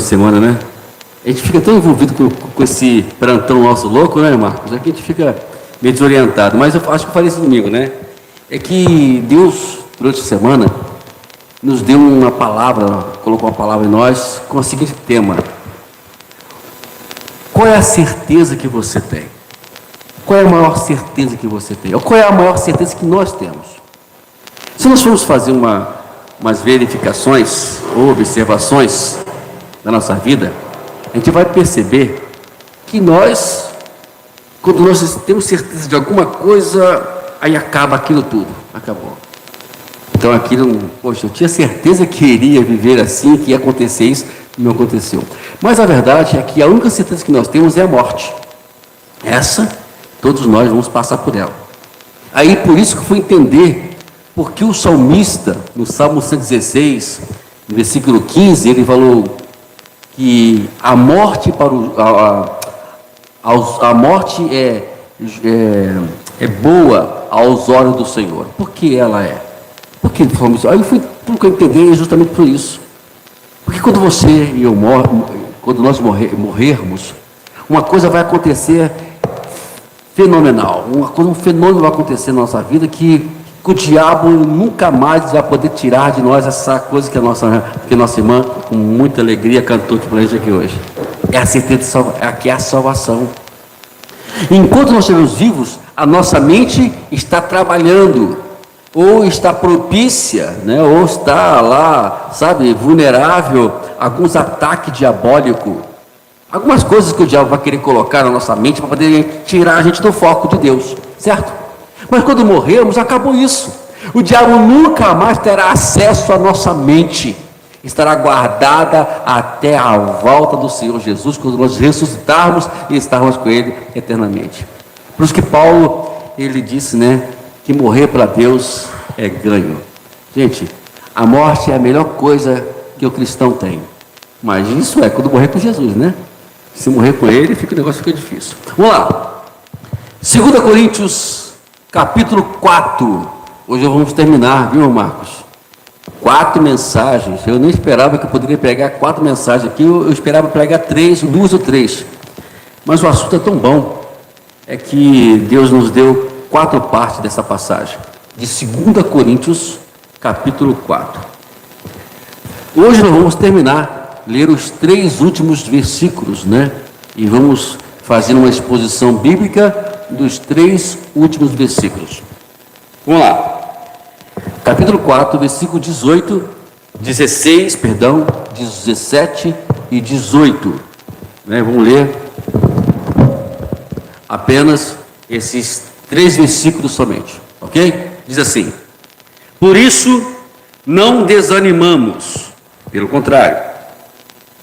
de semana, né? A gente fica tão envolvido com esse plantão nosso louco, né, Marcos? Aqui a gente fica meio desorientado. Mas eu acho que eu falei isso domingo, né? É que Deus, durante a semana, nos deu uma palavra, colocou uma palavra em nós com o seguinte tema: qual é a certeza que você tem? Qual é a maior certeza que você tem? Ou qual é a maior certeza que nós temos? Se nós formos fazer umas verificações ou observações da nossa vida, a gente vai perceber que nós, quando nós temos certeza de alguma coisa, aí acaba aquilo tudo, acabou. Então aquilo, poxa, eu tinha certeza que iria viver assim, que ia acontecer isso, e não aconteceu. Mas a verdade é que a única certeza que nós temos é a morte. Essa, todos nós vamos passar por ela. Aí por isso que eu fui entender porque o salmista, no Salmo 116, no versículo 15, ele falou que a morte a morte é boa aos olhos do Senhor. Por que ela é? Porque ele falou isso. Aí eu fui entender justamente por isso. Porque quando você e eu quando nós morrermos, uma coisa vai acontecer fenomenal, um fenômeno vai acontecer na nossa vida que o diabo nunca mais vai poder tirar de nós essa coisa que a nossa irmã, com muita alegria, cantou aqui para a gente aqui hoje. É a certeza que é a salvação. Enquanto nós estivermos vivos, a nossa mente está trabalhando, ou está propícia, né, ou está lá, sabe, vulnerável a alguns ataques diabólicos, algumas coisas que o diabo vai querer colocar na nossa mente para poder tirar a gente do foco de Deus, certo? Mas quando morrermos, acabou isso. O diabo nunca mais terá acesso à nossa mente. Estará guardada até a volta do Senhor Jesus, quando nós ressuscitarmos e estarmos com Ele eternamente. Por isso que Paulo, ele disse, né, que morrer para Deus é ganho. Gente, a morte é a melhor coisa que o cristão tem. Mas isso é quando morrer com Jesus, né? Se morrer com Ele, o negócio fica difícil. Vamos lá. 2 Coríntios, capítulo 4. Hoje vamos terminar, viu, Marcos? 4 mensagens. Eu nem esperava que eu poderia pegar 4 mensagens aqui. Eu esperava pegar 2 ou 3. Mas o assunto é tão bom. É que Deus nos deu 4 partes dessa passagem. De 2 Coríntios, capítulo 4. Hoje nós vamos terminar, ler os 3 últimos versículos, né? E vamos fazer uma exposição bíblica dos 3 últimos versículos. Vamos lá. Capítulo 4, versículo 17 e 18. Né? Vamos ler apenas esses 3 versículos somente, ok? Diz assim: por isso não desanimamos, pelo contrário,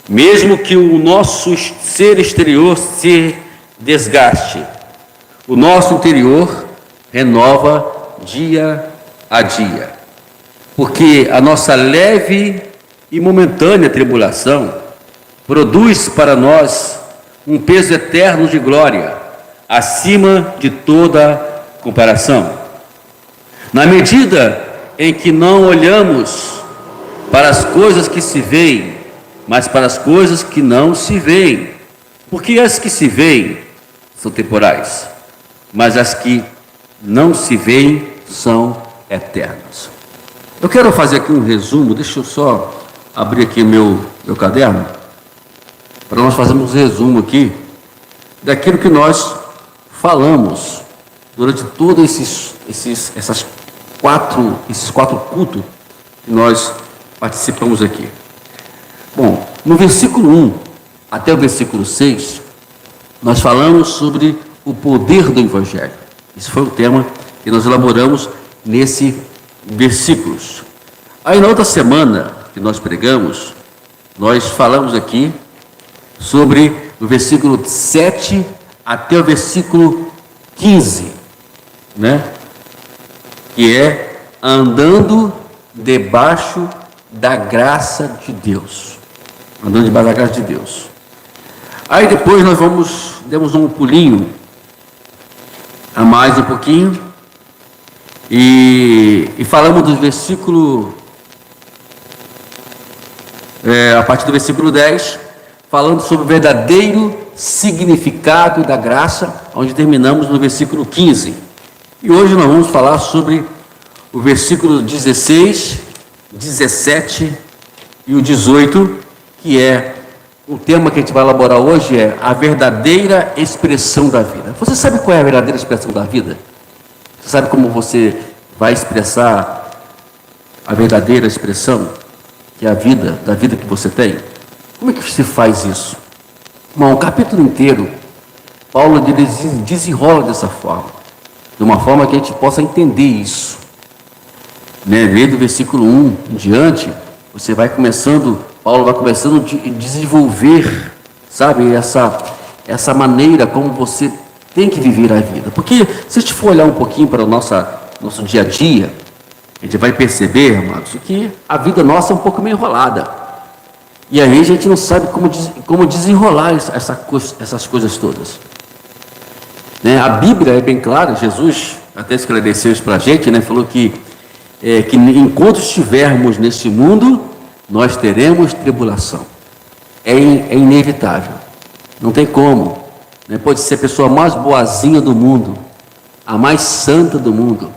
mesmo que o nosso ser exterior se desgaste, o nosso interior renova dia a dia, porque a nossa leve e momentânea tribulação produz para nós um peso eterno de glória, acima de toda comparação. Na medida em que não olhamos para as coisas que se veem, mas para as coisas que não se veem, porque as que se veem são temporais, mas as que não se veem são eternas. Eu quero fazer aqui um resumo, deixa eu só abrir aqui meu caderno, para nós fazermos um resumo aqui, daquilo que nós falamos durante todos esses quatro cultos que nós participamos aqui. Bom, no versículo 1 até o versículo 6, nós falamos sobre o poder do Evangelho. Esse foi o tema que nós elaboramos nesses versículos. Aí na outra semana que nós pregamos, nós falamos aqui sobre o versículo 7 até o versículo 15, né? Que é andando debaixo da graça de Deus. Andando debaixo da graça de Deus. Aí depois nós demos um pulinho a mais um pouquinho e falamos do versículo a partir do versículo 10 falando sobre o verdadeiro significado da graça, onde terminamos no versículo 15. E hoje nós vamos falar sobre o versículo 16, 17 e o 18, que é o tema que a gente vai elaborar hoje, é a verdadeira expressão da vida. Você sabe qual é a verdadeira expressão da vida? Você sabe como você vai expressar a verdadeira expressão, que é a vida, da vida que você tem? Como é que se faz isso? Bom, o capítulo inteiro, Paulo desenrola dessa forma, de uma forma que a gente possa entender isso. Desde o versículo 1 em diante, você vai começando, Paulo vai começando a desenvolver, sabe, essa maneira como você tem que viver a vida. Porque se a gente for olhar um pouquinho para o nosso dia a dia, a gente vai perceber, amados, que a vida nossa é um pouco meio enrolada. E aí a gente não sabe como desenrolar essas coisas todas. A Bíblia é bem clara, Jesus até esclareceu isso para a gente, falou que enquanto estivermos neste mundo, nós teremos tribulação. É inevitável, não tem como. Pode ser a pessoa mais boazinha do mundo, a mais santa do mundo.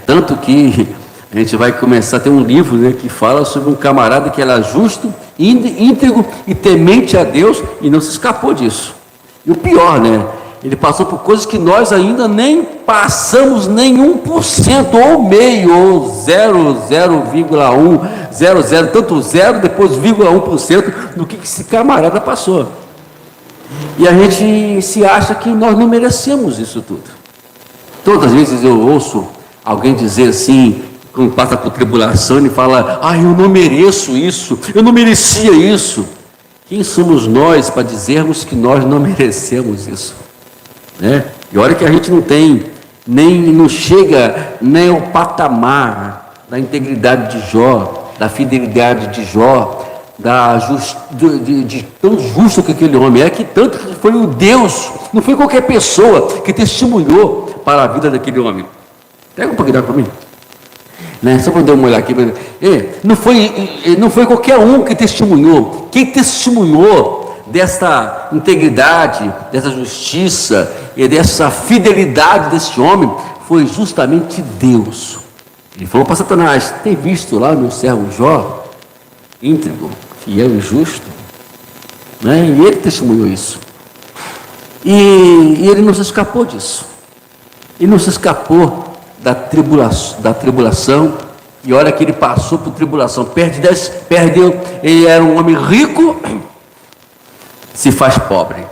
Tanto que a gente vai começar a ter um livro que fala sobre um camarada que era justo, íntegro e temente a Deus e não se escapou disso. E o pior, ele passou por coisas que nós ainda nem passamos nem 1%, ou meio, ou 0,1, 00, tanto 0, depois 0,1% do que esse camarada passou. E a gente se acha que nós não merecemos isso tudo. Todas as vezes eu ouço alguém dizer assim, quando passa por tribulação, e fala: eu não mereço isso, eu não merecia isso. Quem somos nós para dizermos que nós não merecemos isso? E olha que a gente não chega nem ao patamar da integridade de Jó, da fidelidade de Jó, de tão justo que aquele homem é, que tanto que foi o Deus, não foi qualquer pessoa que testemunhou para a vida daquele homem. Pega um pouquinho para mim. Só para dar uma olhada aqui. Não foi qualquer um que testemunhou. Quem testemunhou dessa integridade, dessa justiça e dessa fidelidade desse homem foi justamente Deus. Ele falou para Satanás: tem visto lá meu servo Jó, íntegro, fiel e justo? E ele testemunhou isso. E ele não se escapou disso. Ele não se escapou da tribulação. E olha que ele passou por tribulação. Perdeu. Ele era um homem rico, se faz pobre.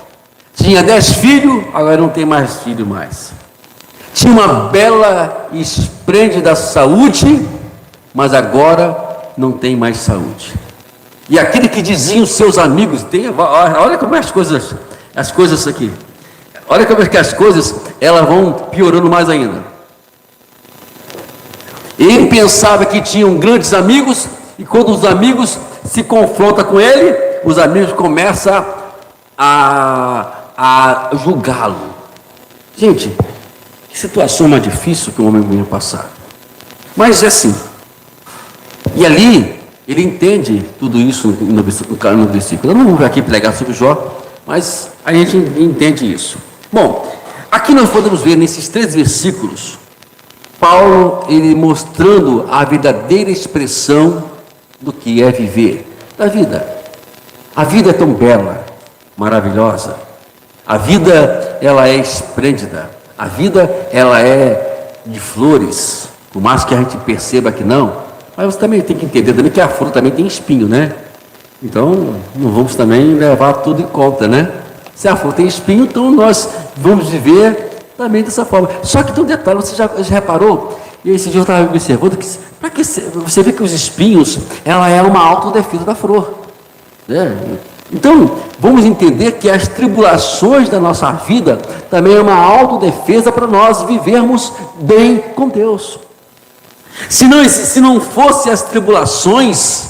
Tinha 10 filhos, agora não tem mais filho mais. Tinha uma bela e esplêndida saúde, mas agora não tem mais saúde. E aquele que diziam os seus amigos, olha como é as coisas aqui. Olha como é que as coisas elas vão piorando mais ainda. Ele pensava que tinham grandes amigos, e quando os amigos se confrontam com ele, os amigos começam a julgá-lo. Gente, que situação mais difícil que o homem vinha passar. Mas é assim. E ali, ele entende tudo isso no versículo. Eu não vou aqui pregar sobre Jó, mas a gente entende isso. Bom, aqui nós podemos ver nesses 3 versículos, Paulo, ele mostrando a verdadeira expressão do que é viver da vida. A vida é tão bela, maravilhosa. A vida, ela é esplêndida. A vida, ela é de flores. Por mais que a gente perceba que não, mas você também tem que entender também que a flor também tem espinho, Então, não vamos também levar tudo em conta, Se a flor tem espinho, então nós vamos viver também dessa forma. Só que tem um detalhe, você já reparou? E esse dia eu estava observando que, você vê que os espinhos, ela é uma autodefesa da flor. Então, vamos entender que as tribulações da nossa vida também é uma autodefesa para nós vivermos bem com Deus. Se não fossem as tribulações,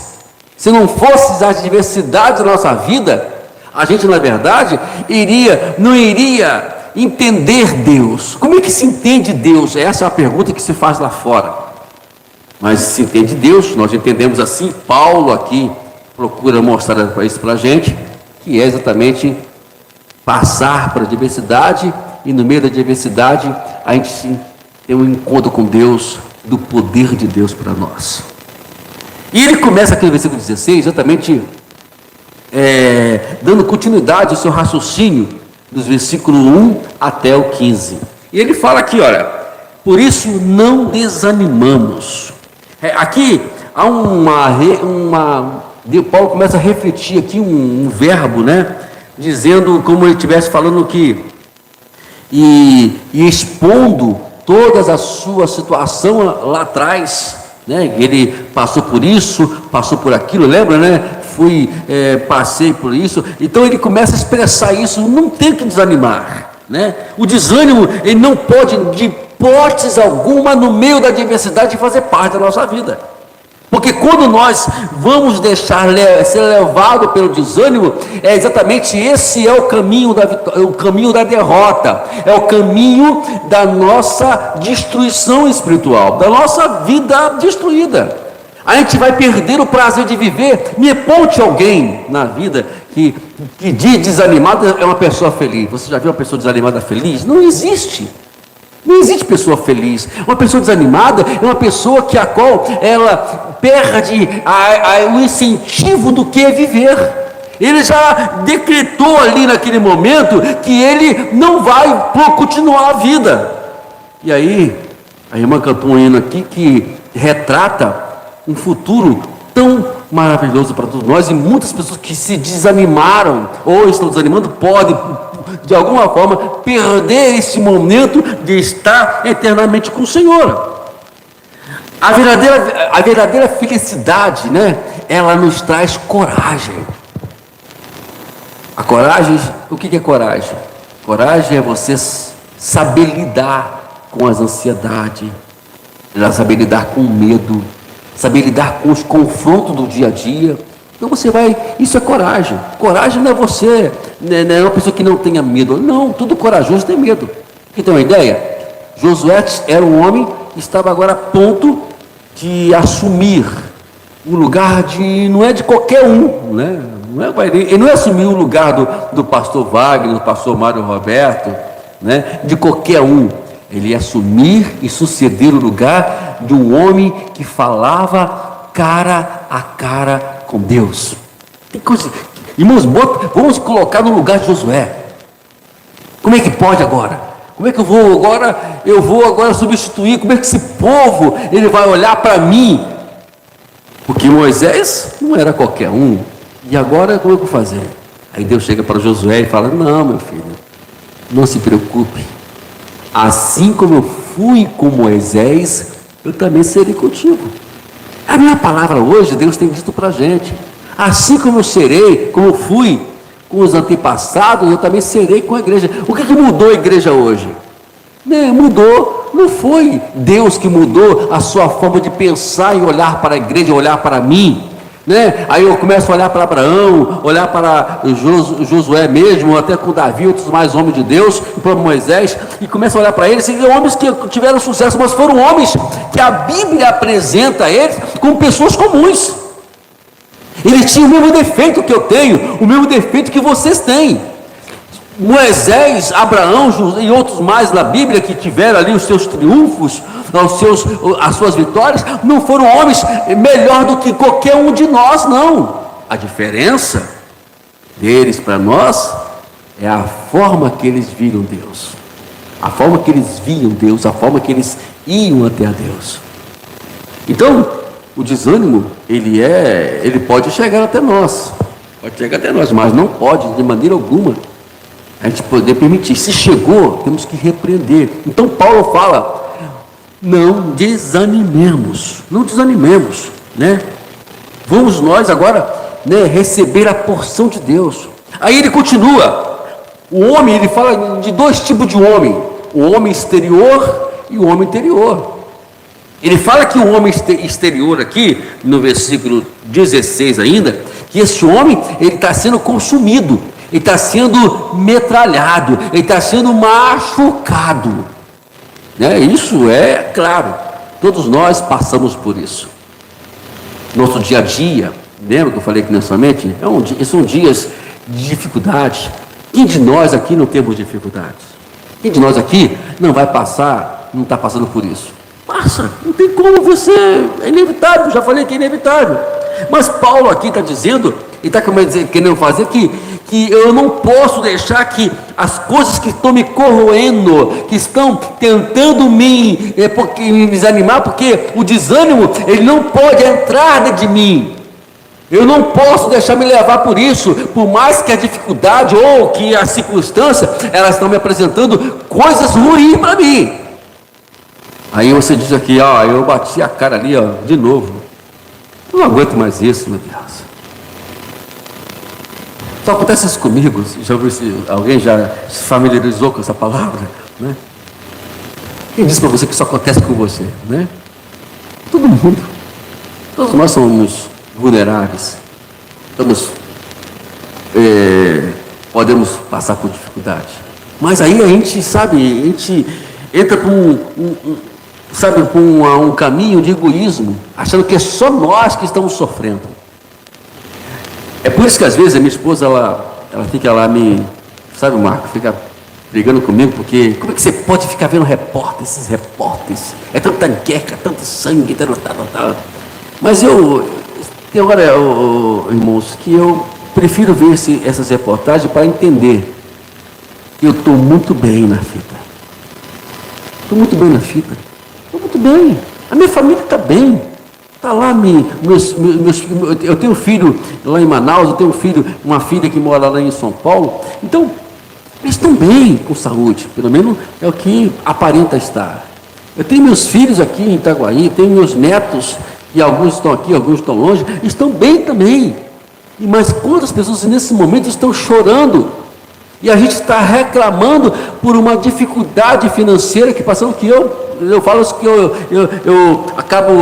se não fossem as adversidades da nossa vida, a gente, na verdade, não iria entender Deus. Como é que se entende Deus? Essa é a pergunta que se faz lá fora. Mas se entende Deus, nós entendemos assim. Paulo aqui procura mostrar isso para a gente, que é exatamente passar por adversidade, e no meio da adversidade a gente tem um encontro com Deus, do poder de Deus para nós. E ele começa aqui no versículo 16, exatamente dando continuidade ao seu raciocínio, dos versículos 1 até o 15. E ele fala aqui, olha, por isso não desanimamos. Aqui há Paulo começa a refletir aqui um verbo, né? Dizendo, como ele estivesse falando que, e expondo toda a sua situação lá atrás, né? Ele passou por isso, passou por aquilo, lembra, né? Passei por isso. Então ele começa a expressar isso, não tem que desanimar, né? O desânimo, ele não pode, de hipótese alguma, no meio da adversidade, fazer parte da nossa vida. Porque quando nós vamos deixar ser levado pelo desânimo, exatamente esse é o caminho o caminho da derrota, é o caminho da nossa destruição espiritual, da nossa vida destruída. A gente vai perder o prazer de viver. Me aponte alguém na vida que desanimado é uma pessoa feliz. Você já viu uma pessoa desanimada feliz? Não existe. Não existe pessoa feliz. Uma pessoa desanimada é uma pessoa a qual ela perde o incentivo do que é viver. Ele já decretou ali naquele momento que ele não vai continuar a vida. E aí, a irmã cantou um hino aqui que retrata um futuro tão maravilhoso para todos nós, e muitas pessoas que se desanimaram ou estão desanimando podem, de alguma forma, perder esse momento de estar eternamente com o Senhor. A verdadeira felicidade, né? Ela nos traz coragem. A coragem, o que é coragem? Coragem é você saber lidar com as ansiedades, saber lidar com o medo, saber lidar com os confrontos do dia a dia. Então você isso é coragem. Coragem não é você, não é uma pessoa que não tenha medo. Não, todo corajoso tem medo. Quer ter uma ideia? Josué era um homem que estava agora a ponto de assumir o lugar não é de qualquer um, né? Ele não ia assumir o lugar do pastor Wagner, do pastor Mário Roberto, né? De qualquer um. Ele ia assumir e suceder o lugar de um homem que falava cara a cara com Deus. Tem coisa, irmãos, vamos colocar no lugar de Josué. Como é que pode agora? Como é que eu vou agora substituir? Como é que esse povo ele vai olhar para mim? Porque Moisés não era qualquer um. E agora como é que eu vou fazer? Aí Deus chega para Josué e fala: não, meu filho, não se preocupe. Assim como eu fui com Moisés, eu também serei contigo. A minha palavra hoje, Deus tem dito para a gente: assim como eu serei, como eu fui com os antepassados, eu também serei com a igreja. O que mudou a igreja hoje? Mudou, não foi Deus que mudou a sua forma de pensar e olhar para a igreja, olhar para mim. Aí eu começo a olhar para Abraão, olhar para Josué mesmo, até com Davi, outros mais homens de Deus, e para Moisés, e começo a olhar para eles, e homens que tiveram sucesso, mas foram homens que a Bíblia apresenta a eles como pessoas comuns. Eles tinham o mesmo defeito que eu tenho, o mesmo defeito que vocês têm. Moisés, Abraão e outros mais na Bíblia que tiveram ali os seus triunfos, as suas vitórias, não foram homens melhor do que qualquer um de nós, não. A diferença deles para nós é a forma que eles viram Deus, a forma que eles viam Deus, a forma que eles iam até a Deus. Então, o desânimo, ele pode chegar até nós, mas não pode de maneira alguma a gente poder permitir. Se chegou, temos que repreender. Então Paulo fala: não desanimemos, né? Vamos nós agora, receber a porção de Deus. Aí ele continua, ele fala de dois tipos de homem: o homem exterior e o homem interior. Ele fala que o homem exterior aqui, no versículo 16 ainda, que esse homem, ele está sendo consumido, ele está sendo metralhado, ele está sendo machucado. Isso é claro, todos nós passamos por isso. Nosso dia a dia, lembra que eu falei aqui nessa mente? São dias de dificuldade. Quem de nós aqui não temos dificuldades? Quem de nós aqui não vai passar, não está passando por isso? Passa, não tem como você, é inevitável, já falei que é inevitável. Mas Paulo aqui está dizendo, e está querendo fazer que eu não posso deixar que as coisas que estão me corroendo, que estão tentando me desanimar, porque o desânimo, ele não pode entrar dentro de mim. Eu não posso deixar me levar por isso, por mais que a dificuldade ou que a circunstância, elas estão me apresentando coisas ruins para mim. Aí você diz aqui, eu bati a cara ali, de novo. Eu não aguento mais isso, meu Deus. Só acontece isso comigo. Já viu se alguém já se familiarizou com essa palavra, né? Quem disse para você que isso acontece com você, né? Todo mundo. Todos nós somos vulneráveis. Podemos passar por dificuldade. Mas aí a gente entra por um caminho de egoísmo, achando que é só nós que estamos sofrendo. É por isso que às vezes a minha esposa, ela fica lá sabe, Marco, fica brigando comigo, porque como é que você pode ficar vendo esses repórteres? É tanta guerra, tanto sangue, tal. Mas tem hora, irmãos, que eu prefiro ver essas reportagens para entender que eu estou muito bem na fita. Estou muito bem na fita. Estou muito bem. A minha família está bem. Está lá, eu tenho um filho lá em Manaus, eu tenho uma filha que mora lá em São Paulo. Então, eles estão bem com saúde, pelo menos é o que aparenta estar. Eu tenho meus filhos aqui em Itaguaí, tenho meus netos, e alguns estão aqui, alguns estão longe, estão bem também. Mas quantas pessoas nesse momento estão chorando? E a gente está reclamando por uma dificuldade financeira que passando, que eu falo que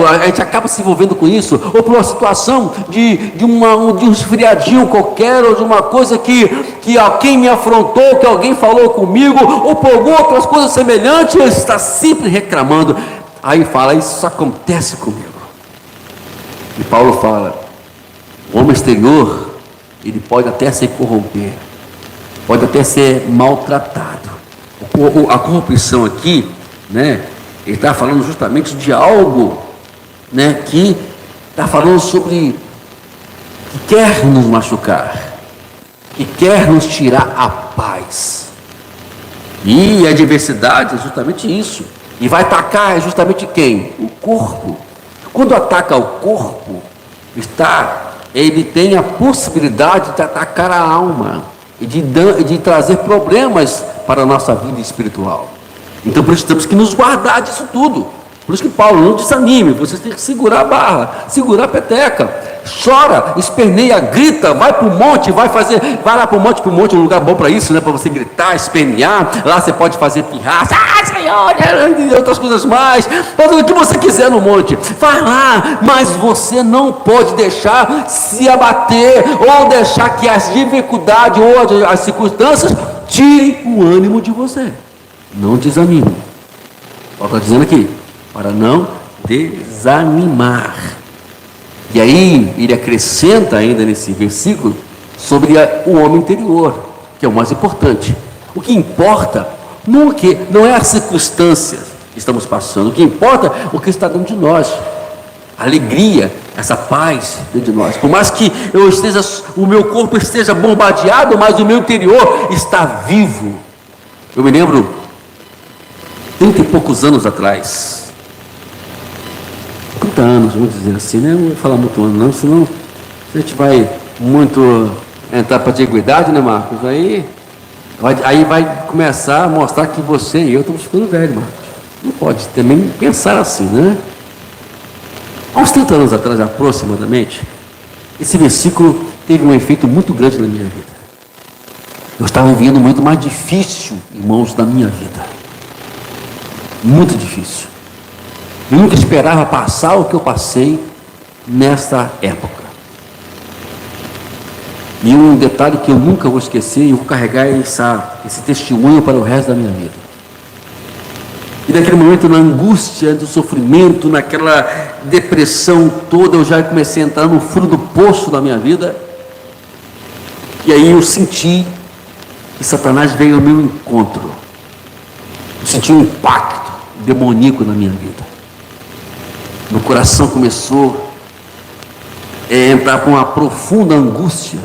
a gente acaba se envolvendo com isso, ou por uma situação de um esfriadinho qualquer, ou de uma coisa que alguém me afrontou, que alguém falou comigo, ou por outras coisas semelhantes, eu está sempre reclamando. Aí fala, isso acontece comigo. E Paulo fala, o homem exterior, ele pode até se corromper, pode até ser maltratado. A corrupção aqui, né? Ele está falando justamente de algo, né? Que está falando sobre que quer nos machucar, que quer nos tirar a paz. E a adversidade é justamente isso. E vai atacar justamente quem? O corpo. Quando ataca o corpo, ele tem a possibilidade de atacar a alma e de trazer problemas para a nossa vida espiritual. Então, por isso temos que nos guardar disso tudo. Por isso que Paulo, não desanime, você tem que segurar a barra, segurar a peteca, chora, esperneia, grita, vai para o monte, vai lá para o monte, um lugar bom para isso, né? Para você gritar, espernear, lá você pode fazer pirraça, Senhor, e outras coisas mais, faz o que você quiser no monte, vai lá, mas você não pode deixar se abater, ou deixar que as dificuldades, ou as circunstâncias, tirem o ânimo de você. Não desanime. Paulo está dizendo aqui, para não desanimar. E aí ele acrescenta ainda nesse versículo sobre o homem interior, que é o mais importante. O que importa não é as circunstâncias que estamos passando, o que importa é o que está dentro de nós. A alegria, essa paz dentro de nós. Por mais que o meu corpo esteja bombardeado, mas o meu interior está vivo. Eu me lembro, 30 e poucos anos atrás, 30 anos, vamos dizer assim, né? Não vou falar muito ano não, senão a gente vai muito entrar para a antiguidade, né, Marcos? Aí vai começar a mostrar que você e eu estamos ficando velhos, Marcos. Não pode também pensar assim, né? Há uns 30 anos atrás, aproximadamente, esse versículo teve um efeito muito grande na minha vida. Eu estava vivendo um momento mais difícil, irmãos, da minha vida. Muito difícil. Eu nunca esperava passar o que eu passei nessa época. E um detalhe que eu nunca vou esquecer, eu vou carregar esse testemunho para o resto da minha vida. E naquele momento, na angústia do sofrimento, naquela depressão toda, eu já comecei a entrar no fundo do poço da minha vida. E aí eu senti que Satanás veio ao meu encontro. Eu senti um impacto demoníaco na minha vida. Meu coração começou a entrar com uma profunda angústia.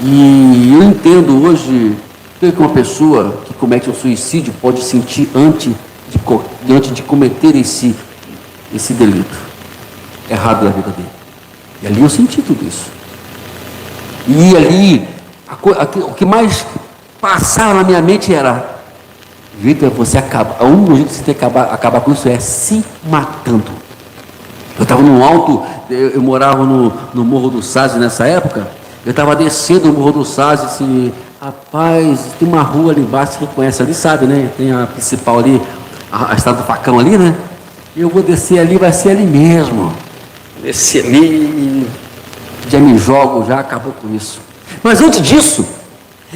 E eu entendo hoje que uma pessoa que comete um suicídio pode sentir antes de cometer esse delito errado da vida dele. E ali eu senti tudo isso. E ali, o que mais passava na minha mente era: Vitor, você acaba. O único jeito de você ter que acabar com isso é se matando. Eu estava no alto, eu morava no Morro do Sazio nessa época. Eu estava descendo o Morro do Sazio, assim, rapaz, tem uma rua ali embaixo, você conhece ali, sabe, né? Tem a principal ali, a Estrada do Facão ali, né? Eu vou descer ali, vai ser ali mesmo. Descer ali, já me jogo, já acabou com isso. Mas antes disso,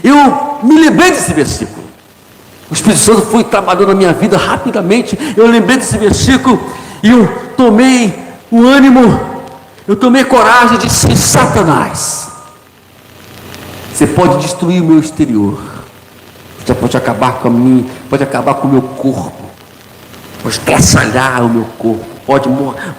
eu me lembrei desse versículo. O Espírito Santo foi trabalhando na minha vida rapidamente. Eu lembrei desse versículo e eu tomei o ânimo, eu tomei coragem de dizer: Satanás, você pode destruir o meu exterior, você pode acabar com a minha, pode acabar com o meu corpo, pode estraçalhar o meu corpo, pode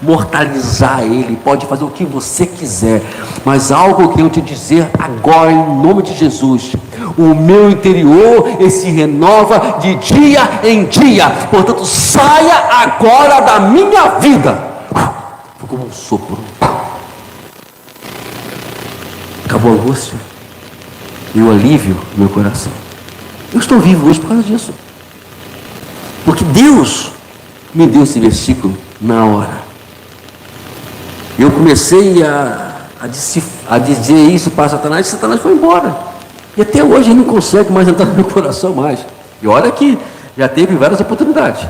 mortalizar ele, pode fazer o que você quiser, mas algo que eu te dizer agora, em nome de Jesus: o meu interior, ele se renova de dia em dia, portanto saia agora da minha vida. Foi como um sopro, acabou a angústia e o alívio no meu coração. Eu estou vivo hoje por causa disso, porque Deus me deu esse versículo na hora. Eu comecei a dizer isso para Satanás, e Satanás foi embora. E até hoje ele não consegue mais entrar no meu coração mais. E olha que já teve várias oportunidades,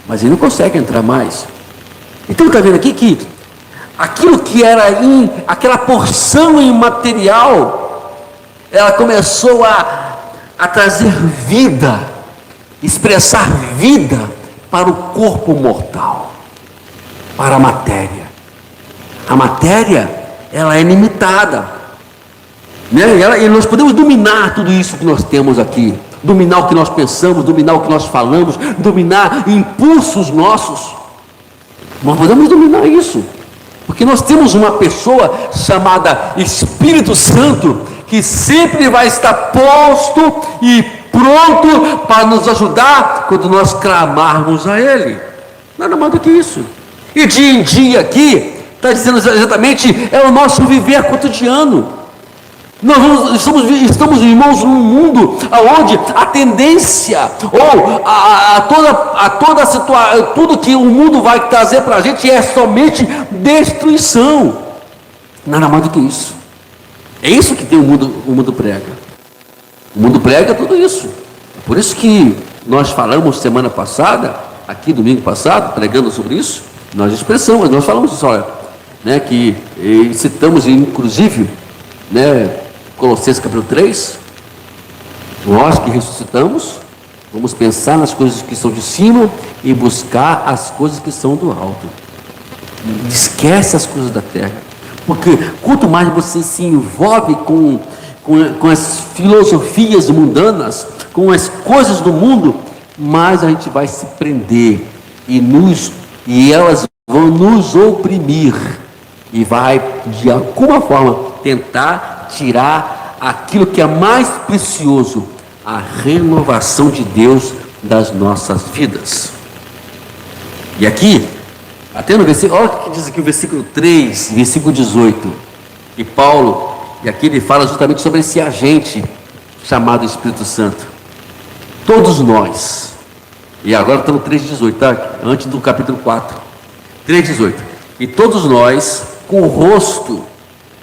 mas ele não consegue entrar mais. Então está vendo aqui que aquilo que era aquela porção imaterial, ela começou a trazer vida, expressar vida para o corpo mortal, para a matéria. A matéria, ela é limitada, né? E nós podemos dominar tudo isso que nós temos aqui, dominar o que nós pensamos, dominar o que nós falamos, dominar impulsos nossos. Nós podemos dominar isso, porque nós temos uma pessoa chamada Espírito Santo, que sempre vai estar posto e pronto para nos ajudar quando nós clamarmos a Ele. Nada mais do que isso. E dia em dia aqui, está dizendo exatamente, é o nosso viver cotidiano. Nós estamos, irmãos, num mundo onde a tendência, ou toda a situação, tudo que o mundo vai trazer para a gente é somente destruição. Nada mais do que isso. É isso que o mundo prega. O mundo prega tudo isso. Por isso que nós falamos semana passada, aqui domingo passado, pregando sobre isso, nós expressamos, nós falamos isso, olha, né, que citamos inclusive, né, Colossenses capítulo 3, nós que ressuscitamos, vamos pensar nas coisas que são de cima e buscar as coisas que são do alto. Esquece as coisas da terra. Porque quanto mais você se envolve com as filosofias mundanas, com as coisas do mundo, mais a gente vai se prender e elas vão nos oprimir e vai de alguma forma tentar tirar aquilo que é mais precioso, a renovação de Deus das nossas vidas. E aqui, até no versículo, olha o que diz aqui o versículo 3, versículo 18, e Paulo, e aqui ele fala justamente sobre esse agente chamado Espírito Santo. Todos nós, e agora estamos no 3,18, tá? Antes do capítulo 4, 3,18, e todos nós, com o rosto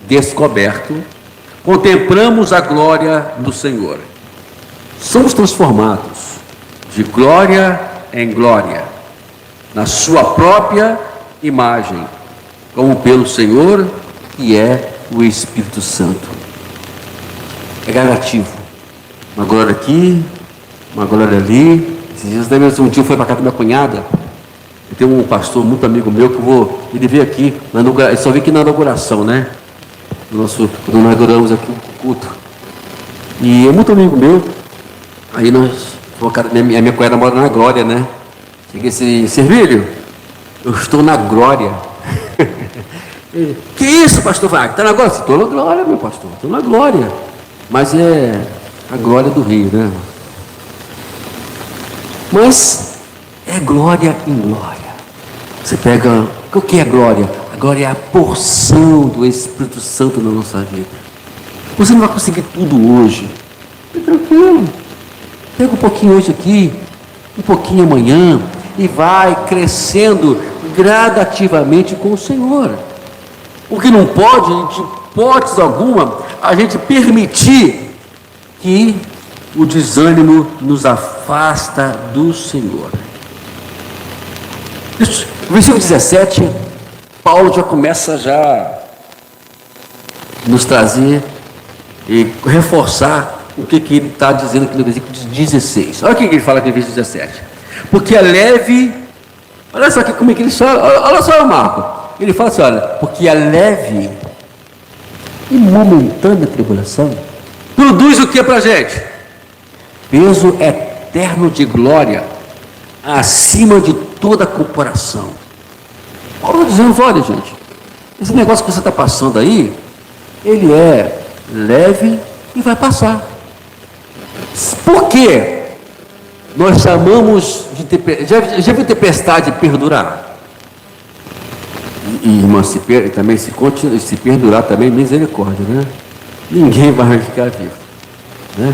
descoberto, contemplamos a glória do Senhor, somos transformados de glória em glória, na sua própria imagem, como pelo Senhor, que é o Espírito Santo. É gradativo, uma glória aqui, uma glória ali. Esses dias até mesmo um dia eu fui para casa da minha cunhada, eu tenho um pastor muito amigo meu que ele veio aqui, ele só veio aqui na inauguração, né? quando nós inauguramos aqui o culto. E é muito amigo meu. Aí minha cunhada mora na Glória, né? Cheguei assim, Servílio, eu estou na Glória. Que isso, pastor Wagner? Está na Glória? Estou na Glória, meu pastor, estou na Glória. Mas é a glória do Rio, né? Mas é glória em glória. Você pega, o que é glória? A glória é a porção do Espírito Santo na nossa vida. Você não vai conseguir tudo hoje. Fique tranquilo. Pega um pouquinho hoje aqui, um pouquinho amanhã, e vai crescendo gradativamente com o Senhor. O que não pode, de hipótese alguma, a gente permitir que o desânimo nos afasta do Senhor. No versículo 17, Paulo já começa a nos trazer e reforçar o que ele está dizendo aqui no versículo 16. Olha o que ele fala aqui no versículo 17. Porque é leve, olha só aqui como é que ele fala, olha só, Marco. Ele fala assim, olha, porque a leve e momentânea tribulação produz o que para a gente? Peso eterno de glória, acima de toda comparação. Paulo está dizendo, olha gente, esse negócio que você está passando aí, ele é leve e vai passar. Por quê? Nós chamamos de já viu tempestade perdurar? E irmã, também se perdurar também, misericórdia, né? Ninguém vai ficar vivo, né?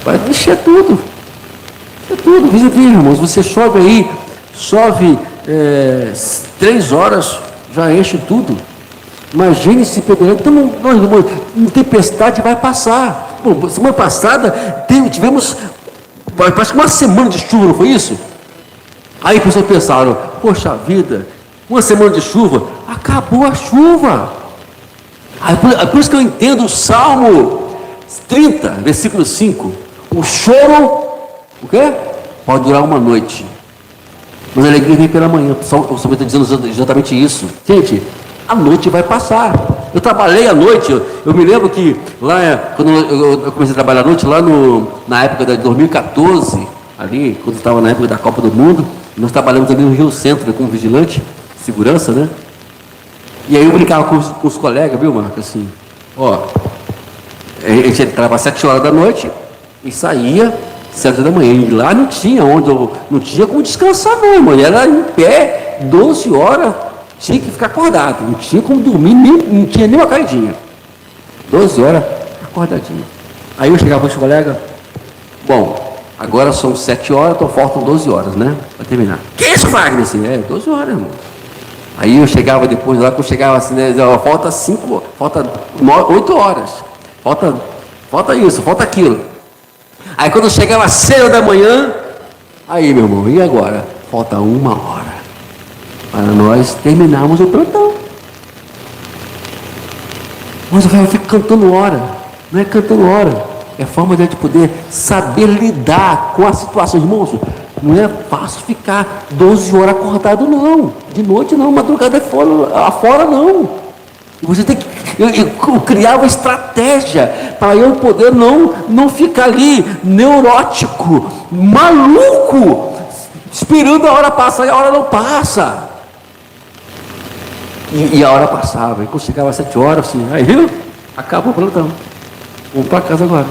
Vai encher tudo. Encher tudo. Veja bem, irmãos, você chove aí, 3 horas, já enche tudo. Imagine se pegando. Então, uma tempestade vai passar. Bom, semana passada tivemos, parece que uma semana de chuva, não foi isso? Aí as pessoas pensaram, poxa vida, uma semana de chuva, acabou a chuva. Aí, por isso que eu entendo o Salmo 30, versículo 5. O choro, o quê? Pode durar uma noite, mas a alegria vem pela manhã. O Salmo está dizendo exatamente isso. Gente, a noite vai passar. Eu trabalhei à noite, eu me lembro que lá, quando eu comecei a trabalhar à noite, lá na época de 2014, ali, quando estava na época da Copa do Mundo, nós trabalhamos ali no Rio Centro, como vigilante, segurança, né? E aí eu brincava com os colegas, viu, Marco, assim, ó, a gente entrava às 7 horas da noite e saía 7 da manhã, e lá não tinha não tinha como descansar não, irmão, era em pé, 12 horas, tinha que ficar acordado, não tinha como dormir, não tinha nem uma caidinha, 12 horas, acordadinho. Aí eu chegava com os colegas, bom, agora são 7 horas, então faltam 12 horas, né, para terminar. Que isso, Wagner? Assim, 12 horas, irmão. Aí eu chegava depois lá, que eu chegava assim, né, falta 8 horas, falta isso, falta aquilo. Aí quando eu chegava às 6 da manhã, aí meu irmão, e agora? Falta 1 hora para nós terminarmos o plantão. Mas eu fico cantando hora, não é cantando hora, é forma de a gente poder saber lidar com a situação, irmãos. Não é fácil ficar 12 horas acordado, não. De noite, não. Madrugada afora, não. Você tem que eu criar uma estratégia para eu poder não ficar ali neurótico, maluco, esperando a hora passar e a hora não passa. E a hora passava. E quando chegava às 7 horas, assim, aí viu? Acabou o plantão. Vamos para casa agora.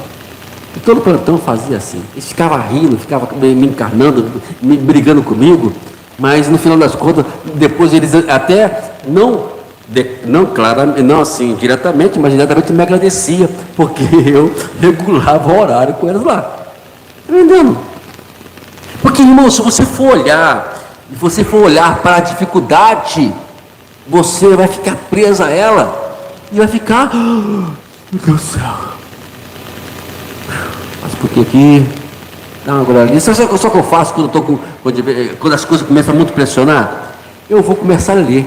E todo plantão fazia assim. Eles ficavam rindo, ficavam me encarnando, brigando comigo, mas no final das contas, depois eles até não assim diretamente, mas diretamente me agradecia, porque eu regulava o horário com eles lá. Está entendendo? Porque, irmão, se você for olhar para a dificuldade, você vai ficar preso a ela e vai ficar, meu Deus do céu. Mas porque aqui dá uma glória. Sabe o que eu faço quando as coisas começam a muito pressionar? Eu vou começar a ler.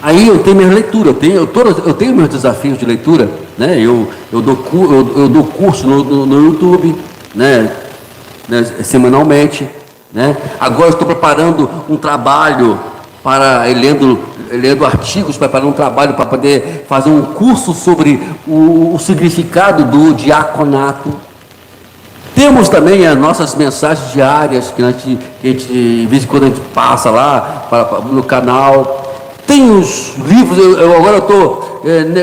Aí eu tenho minha leitura, eu tenho meus desafios de leitura, né? Eu dou curso no YouTube, né? Semanalmente, né? Agora eu estou preparando um trabalho para lendo artigos, preparando um trabalho para poder fazer um curso sobre o significado do diaconato. Temos também as nossas mensagens diárias que a gente de vez em quando a gente passa lá no canal. Tem os livros, agora eu estou,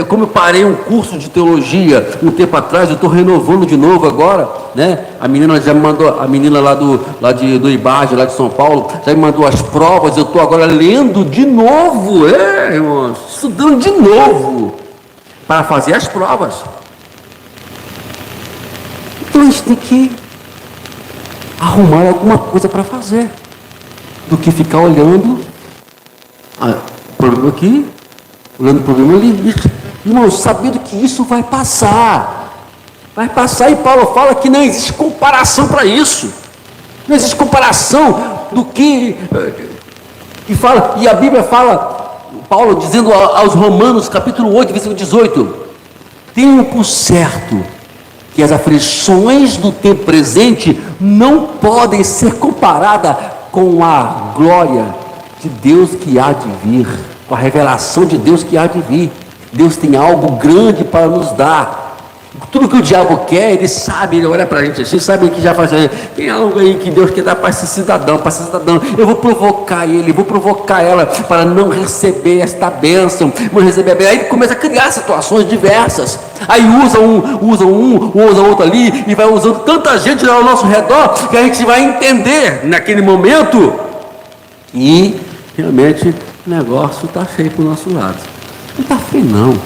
como eu parei um curso de teologia um tempo atrás, eu estou renovando de novo agora, né? A menina já me mandou, a menina lá do IBAGE, lá de São Paulo, já me mandou as provas, eu estou agora lendo de novo, irmãos, estudando de novo, para fazer as provas. Então a gente tem que arrumar alguma coisa para fazer, do que ficar olhando o problema aqui, olhando o problema ali. Irmãos, sabendo que isso vai passar, e Paulo fala que não existe comparação para isso, não existe comparação do que, e a Bíblia fala, Paulo dizendo aos Romanos, capítulo 8, versículo 18, tenham por certo que as aflições do tempo presente não podem ser comparadas com a glória de Deus que há de vir, com a revelação de Deus que há de vir. Deus tem algo grande para nos dar. Tudo que o diabo quer, ele sabe, ele olha para a gente assim, sabe que já faz, tem algo aí que Deus quer dar para esse cidadão, eu vou provocar ele, vou provocar ela para não receber esta bênção, não receber a bênção. Aí ele começa a criar situações diversas, aí usa outro ali, e vai usando tanta gente ao nosso redor, que a gente vai entender naquele momento, e realmente o negócio está feio para o nosso lado. Não está feio não,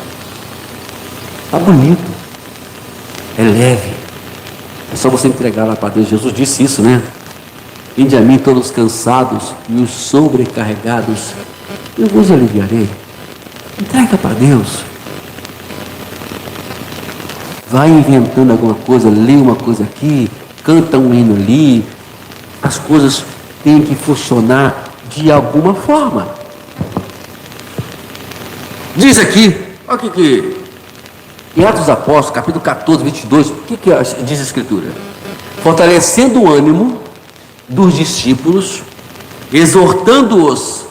está bonito. É leve, é só você entregar lá para Deus. Jesus disse isso, né? Vinde a mim todos os cansados e os sobrecarregados, eu vos aliviarei. Entrega para Deus. Vai inventando alguma coisa, lê uma coisa aqui, canta um hino ali. As coisas têm que funcionar de alguma forma. Diz aqui, olha o que em Atos dos Apóstolos, capítulo 14, 22, o que diz a Escritura? Fortalecendo o ânimo dos discípulos, exortando-os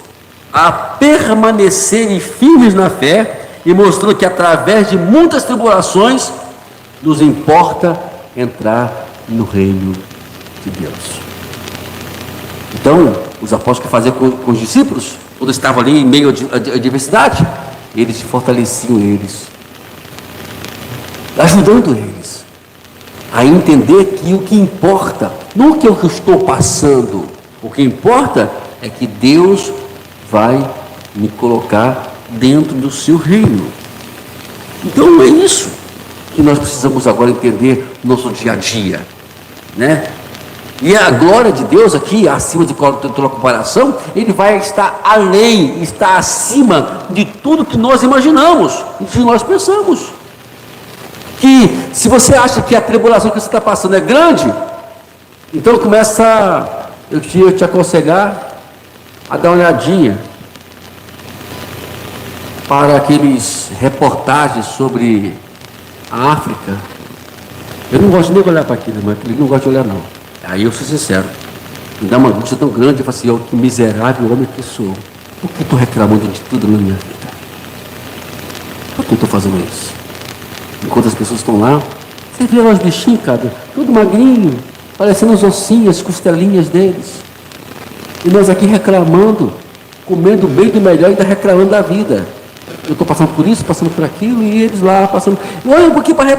a permanecerem firmes na fé e mostrando que através de muitas tribulações nos importa entrar no reino de Deus. Então, os apóstolos que faziam com os discípulos, quando estavam ali em meio à adversidade, eles fortaleciam eles, ajudando eles a entender que o que importa, não o que eu estou passando, o que importa é que Deus vai me colocar dentro do seu reino. Então é isso que nós precisamos agora entender no nosso dia a dia, né? E a glória de Deus aqui, acima de toda comparação, Ele vai estar além, está acima de tudo que nós imaginamos, e que nós pensamos. Que se você acha que a tribulação que você está passando é grande, então começa, eu te aconselhar a dar uma olhadinha para aqueles reportagens sobre a África. Eu não gosto nem de olhar para aquilo, mas ele não gosta de olhar não. Aí eu sou sincero, me dá uma angústia tão grande, eu falo assim, que miserável homem que sou. Por que estou reclamando de tudo na minha vida? Por que eu estou fazendo isso? Enquanto as pessoas estão lá, você vê lá os bichinhos, cara, tudo magrinho, parecendo os ossinhos, as costelinhas deles. E nós aqui reclamando, comendo bem do melhor e ainda reclamando da vida. Eu estou passando por isso, passando por aquilo, e eles lá passando. Olha um pouquinho para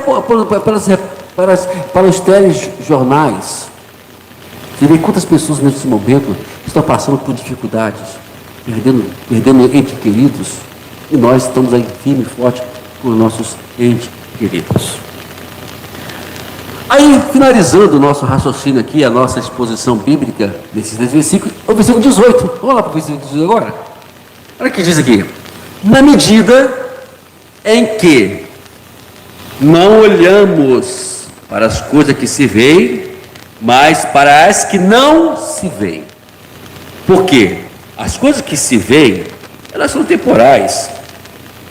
os telejornais. Você vê quantas pessoas nesse momento estão passando por dificuldades, perdendo entes queridos, e nós estamos aí firme e forte com os nossos entes queridos. Aí, finalizando o nosso raciocínio aqui, a nossa exposição bíblica desses 10 versículos, o versículo 18. Vamos lá para o versículo 18 agora. Olha o que diz aqui. Na medida em que não olhamos para as coisas que se veem, mas para as que não se veem. Por quê? As coisas que se veem, elas são temporais,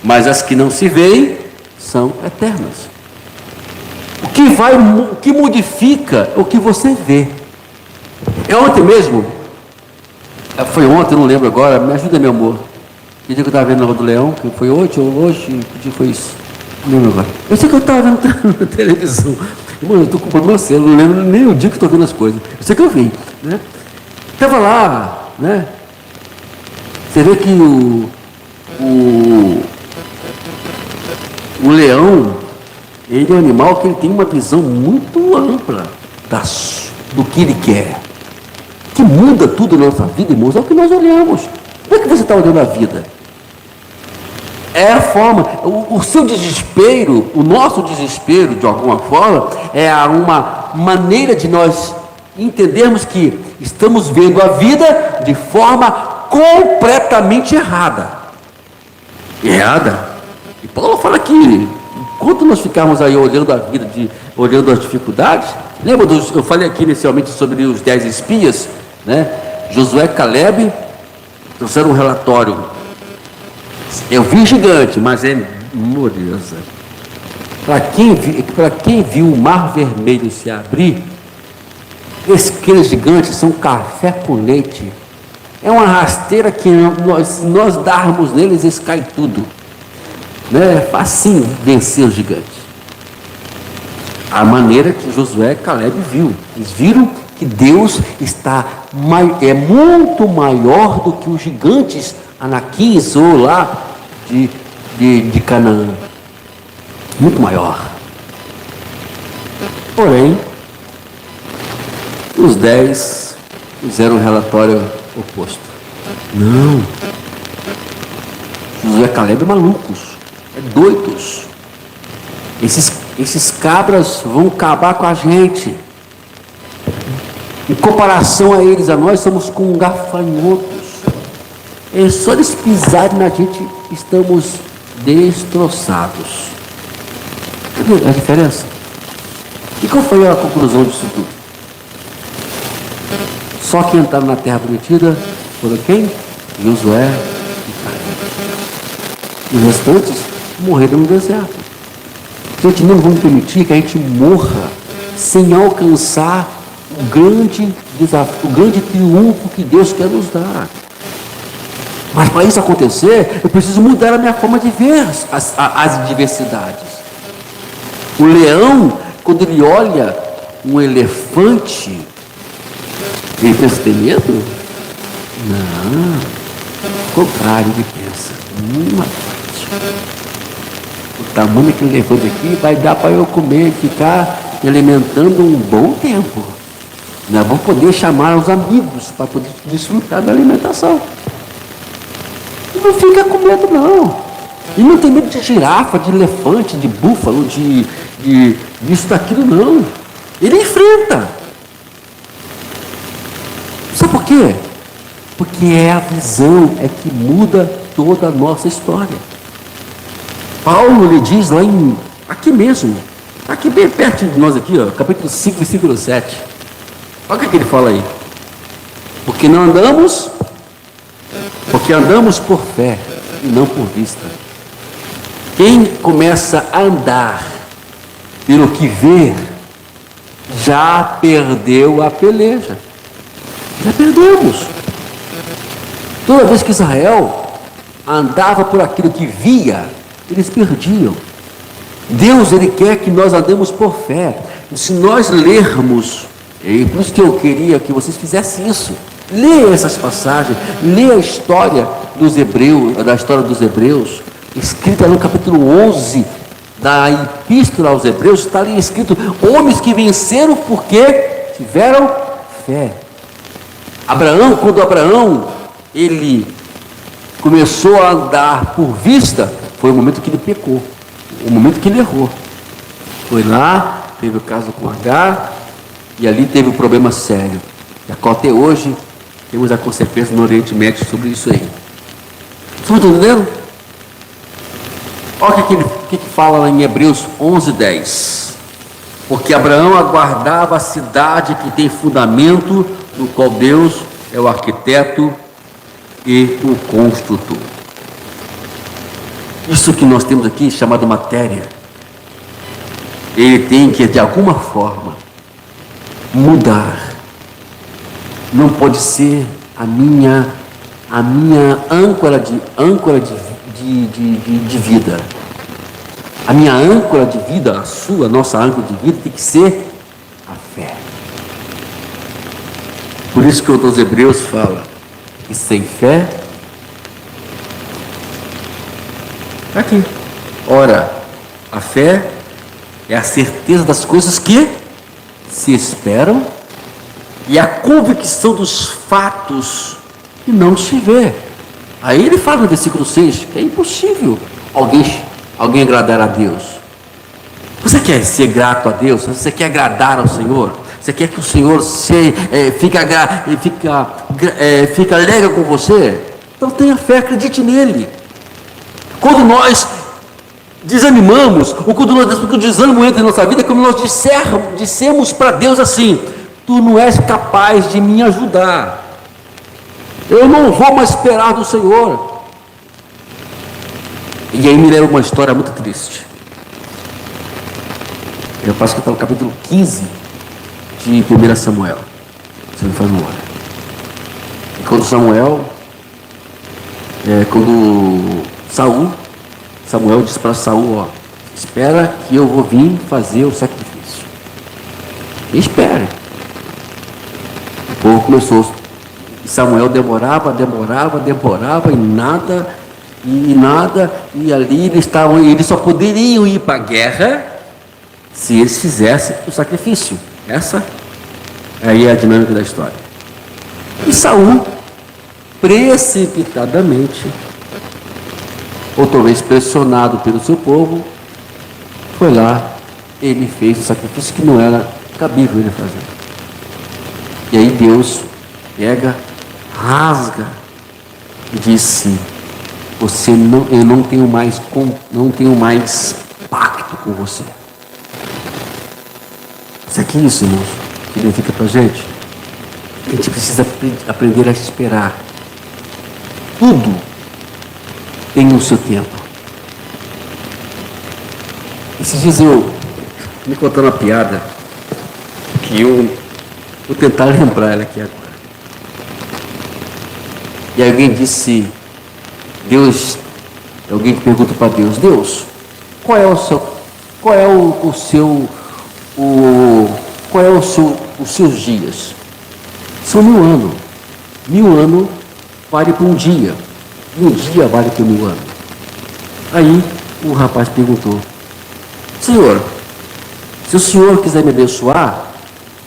mas as que não se veem são eternas. O que modifica o que você vê. Ontem mesmo, Foi ontem, eu não lembro agora, me ajuda, meu amor. Que dia que eu estava vendo na Rua do Leão, que foi hoje, que dia foi isso? Não lembro agora. Eu sei que eu estava vendo na televisão. Mano, eu estou com problema sério, não lembro nem o dia que estou vendo as coisas. Eu sei que eu vi, né? Estava lá, né? Você vê que o leão, ele é um animal que ele tem uma visão muito ampla do que ele quer. Que muda tudo na nossa vida, irmãos, é o que nós olhamos. Como é que você está olhando a vida? É a forma, o seu desespero, o nosso desespero, de alguma forma, é uma maneira de nós entendermos que estamos vendo a vida de forma completamente errada. Errada. E Paulo fala que, enquanto nós ficarmos aí olhando a vida, olhando as dificuldades, lembra, eu falei aqui inicialmente sobre os 10 espias, né? Josué e Caleb trouxeram um relatório. Eu vi gigante, mas é memoriosa. Para quem viu o mar vermelho se abrir, aqueles gigantes são café com leite. É uma rasteira que se nós darmos neles, eles caem tudo. Né? É facinho vencer os gigantes. A maneira que Josué e Caleb viu. Eles viram que Deus é muito maior do que os gigantes anaquins ou lá de Canaã. Muito maior. Porém, os 10 fizeram um relatório oposto. Não. Josué e Caleb malucos, doidos. Esses cabras vão acabar com a gente. Em comparação a eles, a nós somos como gafanhotos. É só eles pisarem na gente, estamos destroçados. Entendeu a diferença? E qual foi a conclusão disso tudo? Só que entraram na terra prometida foram quem? Josué e Caleb. Os restantes morreram no deserto. Gente, não vamos permitir que a gente morra sem alcançar o grande desafio, o grande triunfo que Deus quer nos dar. Mas para isso acontecer, eu preciso mudar a minha forma de ver as adversidades. O leão, quando ele olha um elefante, ele pensa, tem medo? Não. Ao contrário, ele pensa, o tamanho daquele elefante aqui vai dar para eu comer e ficar me alimentando um bom tempo. Nós vamos poder chamar os amigos para poder desfrutar da alimentação. E não fica com medo, não. E não tem medo de girafa, de elefante, de búfalo, disso, daquilo, não. Ele enfrenta. Sabe por quê? Porque é a visão que muda toda a nossa história. Paulo lhe diz lá aqui mesmo, aqui bem perto de nós aqui, ó, capítulo 5, versículo 7. Olha o que ele fala aí. Porque andamos por fé e não por vista. Quem começa a andar pelo que vê, já perdeu a peleja. Já perdemos. Toda vez que Israel andava por aquilo que via, eles perdiam. Deus, Ele quer que nós andemos por fé. E se nós lermos, e por isso que eu queria que vocês fizessem isso, leia essas passagens, leia a história dos Hebreus, da história dos Hebreus, escrita no capítulo 11 da Epístola aos Hebreus, está ali escrito, homens que venceram porque tiveram fé. Quando Abraão, ele começou a andar por vista, foi o momento que ele pecou, o momento que ele errou. Foi lá, teve o caso com Agar, e ali teve um problema sério, e até hoje temos a consequência no Oriente Médio sobre isso aí. Estão entendendo? Olha o que fala lá em Hebreus 11:10. Porque Abraão aguardava a cidade que tem fundamento, no qual Deus é o arquiteto e o construtor. Isso que nós temos aqui, chamado matéria, ele tem que, de alguma forma, mudar. Não pode ser a minha âncora de vida. A minha âncora de vida, a nossa âncora de vida tem que ser a fé. Por isso que o autor dos Hebreus fala que sem fé, aqui, ora, a fé é a certeza das coisas que se esperam e a convicção dos fatos que não se vê. Aí ele fala no versículo 6 que é impossível alguém agradar a Deus. Você quer ser grato a Deus? Você quer agradar ao Senhor? Você quer que o Senhor fica alegre com você? Então tenha fé, acredite nele. Quando nós desanimamos, ou quando o desânimo entra em nossa vida, quando nós dissemos para Deus assim: tu não és capaz de me ajudar, eu não vou mais esperar do Senhor. E aí me lembra uma história muito triste. Eu passo que está no capítulo 15 de 1 Samuel, se não me faz memória. E quando Samuel disse para Saul: espera que eu vou vir fazer o sacrifício. E espere. O povo começou. Samuel demorava e nada, e ali eles só poderiam ir para a guerra se eles fizessem o sacrifício. Essa aí é a dinâmica da história. E Saul, precipitadamente, ou talvez pressionado pelo seu povo, foi lá, ele fez o sacrifício que não era cabível ele fazer. E aí Deus pega, rasga e disse: eu não tenho mais pacto com você. Isso aqui, irmãos, significa para a gente precisa aprender a esperar. Tudo tem o seu tempo. Esses dias eu me contando uma piada que eu vou tentar lembrar ela aqui agora. E alguém disse, alguém que pergunta para Deus, qual é os seus dias? São 1000 anos. 1000 anos vale por um dia. E um dia vale por 1000 anos. Aí o rapaz perguntou: Senhor, se o Senhor quiser me abençoar,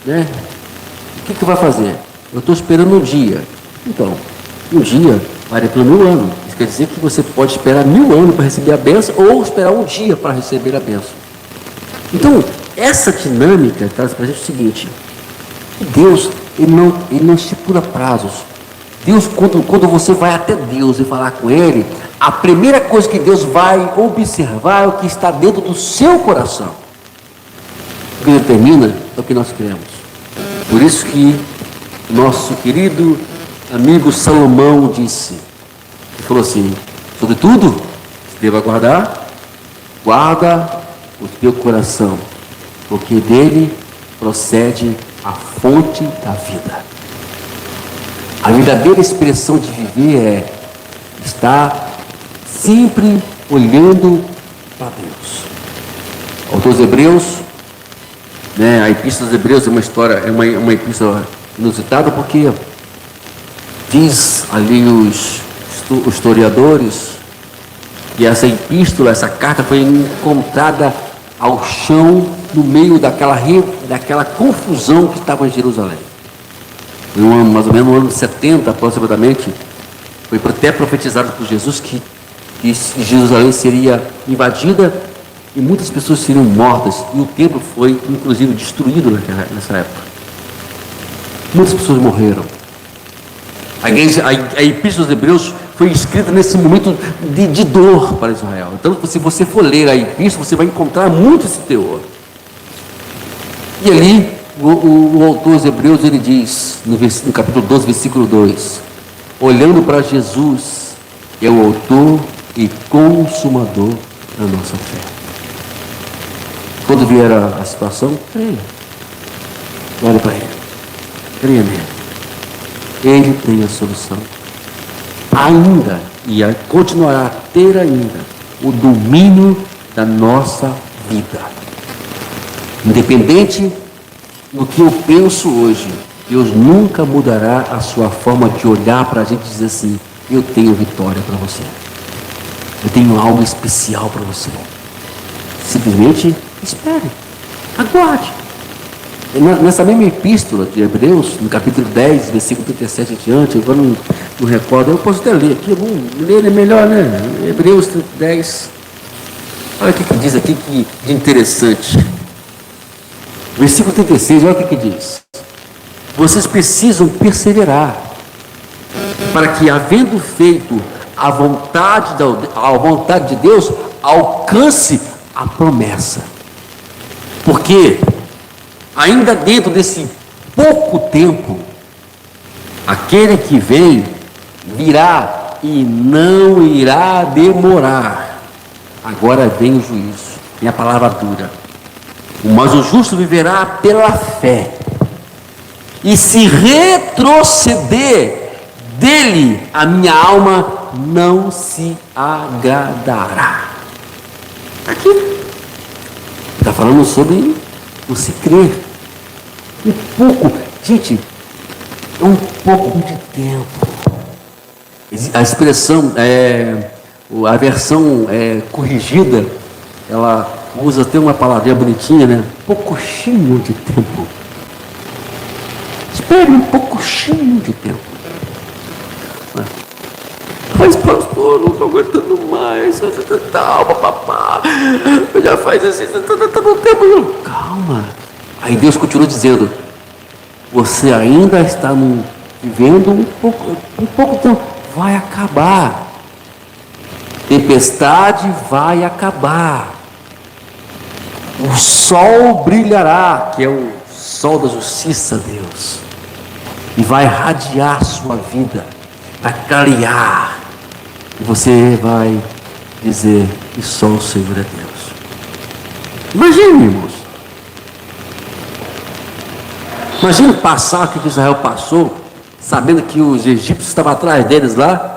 né, o que vai fazer? Eu estou esperando um dia. Então, um dia vale por 1000 anos. Isso quer dizer que você pode esperar 1000 anos para receber a bênção, ou esperar um dia para receber a bênção. Então, essa dinâmica traz para a gente o seguinte: Deus, ele não estipula prazos. Deus, quando você vai até Deus e falar com Ele, a primeira coisa que Deus vai observar é o que está dentro do seu coração. O que determina é o que nós queremos. Por isso que nosso querido amigo Salomão disse, ele falou assim: sobretudo, você deve guarda o teu coração, porque dele procede a fonte da vida. A verdadeira expressão de viver é estar sempre olhando para Deus. O autor dos Hebreus, a Epístola dos Hebreus é uma história, é uma epístola inusitada, porque diz ali os historiadores que essa epístola, essa carta foi encontrada ao chão no meio daquela confusão que estava em Jerusalém. Foi mais ou menos no ano 70 aproximadamente, foi até profetizado por Jesus que Jerusalém seria invadida e muitas pessoas seriam mortas, e o templo foi inclusive destruído nessa época. Muitas pessoas morreram. A Epístola dos Hebreus foi escrita nesse momento de dor para Israel. Então, se você for ler a Epístola, você vai encontrar muito esse teor. E ali, o autor dos Hebreus, ele diz, no capítulo 12, versículo 2, olhando para Jesus, é o autor e consumador da nossa fé. Quando vier a situação, creia. Olha para ele. Creia nele. Ele tem a solução. Ainda, e continuará a ter ainda, o domínio da nossa vida. Independente do que eu penso hoje, Deus nunca mudará a sua forma de olhar para a gente e dizer assim: eu tenho vitória para você. Eu tenho algo especial para você. Simplesmente espere, aguarde. Nessa mesma epístola de Hebreus, no capítulo 10, versículo 37 adiante, eu não recordo, eu posso até ler aqui, ler é melhor, né? Hebreus 10. Olha o que diz aqui de interessante. Versículo 36, olha o que diz. Vocês precisam perseverar, para que, havendo feito a vontade de Deus, alcance a promessa. Porque ainda dentro desse pouco tempo, aquele que vem virá e não irá demorar. Agora vem o juízo, vem a palavra dura. Mas o justo viverá pela fé. E se retroceder dele, a minha alma não se agradará. Aqui está falando sobre você crer. Um pouco, gente, é um pouco de tempo. A expressão, a versão corrigida, ela usa até uma palavrinha bonitinha, né? Pouquinho de tempo. Espere um pouquinho de tempo. Mas pastor, não estou aguentando mais. Papapá. Já faz assim, está no tempo. Calma. Aí Deus continua dizendo: você ainda está vivendo um pouco tempo. Vai acabar. Tempestade vai acabar. O sol brilhará, que é o sol da justiça, Deus, e vai radiar sua vida, vai clarear, e você vai dizer que só o Senhor é Deus. Imagine, irmãos. Imagine passar o que Israel passou, sabendo que os egípcios estavam atrás deles lá,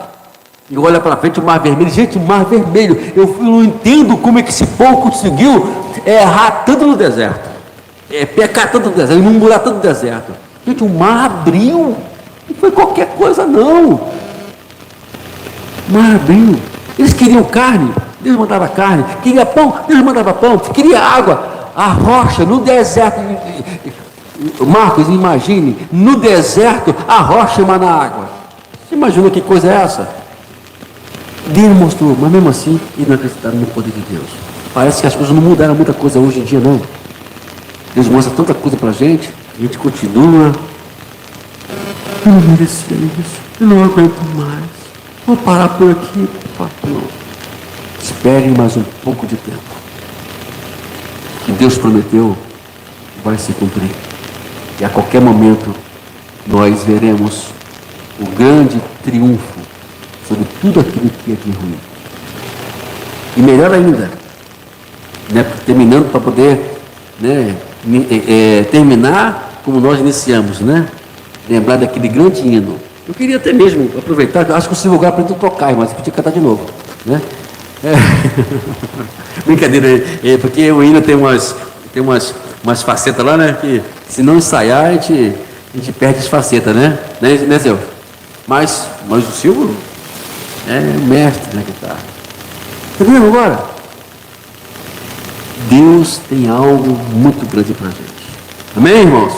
e olha para frente o Mar Vermelho. Gente, o Mar Vermelho, eu não entendo como é que esse povo conseguiu errar tanto no deserto, pecar tanto no deserto, murmurar tanto no deserto. Gente, o mar abriu, não foi qualquer coisa não. O mar abriu. Eles queriam carne, Deus mandava carne. Queria pão, Deus mandava pão. Queria água, a rocha no deserto. Marcos, imagine, no deserto a rocha emana água. Você imagina que coisa é essa? Deus mostrou, mas mesmo assim eles não acreditaram no poder de Deus. Parece que as coisas não mudaram muita coisa hoje em dia, não. Deus mostra tanta coisa pra gente, a gente continua. Eu não merecia isso, eu não aguento mais. Vou parar por aqui. Não. Espere mais um pouco de tempo. O que Deus prometeu vai se cumprir. E a qualquer momento nós veremos o grande triunfo sobre tudo aquilo que é de ruim. E melhor ainda, terminando para poder terminar como nós iniciamos, lembrar daquele grande hino. Eu queria até mesmo aproveitar, acho que o Silvio agora aprendeu a tocar, mas podia cantar de novo, Brincadeira, porque o hino tem umas facetas lá, que se não ensaiar a gente perde as facetas, né, Silvio? Mas o Silvio é mestre na guitarra. Está vendo agora? Deus tem algo muito grande para a gente. Amém, irmãos?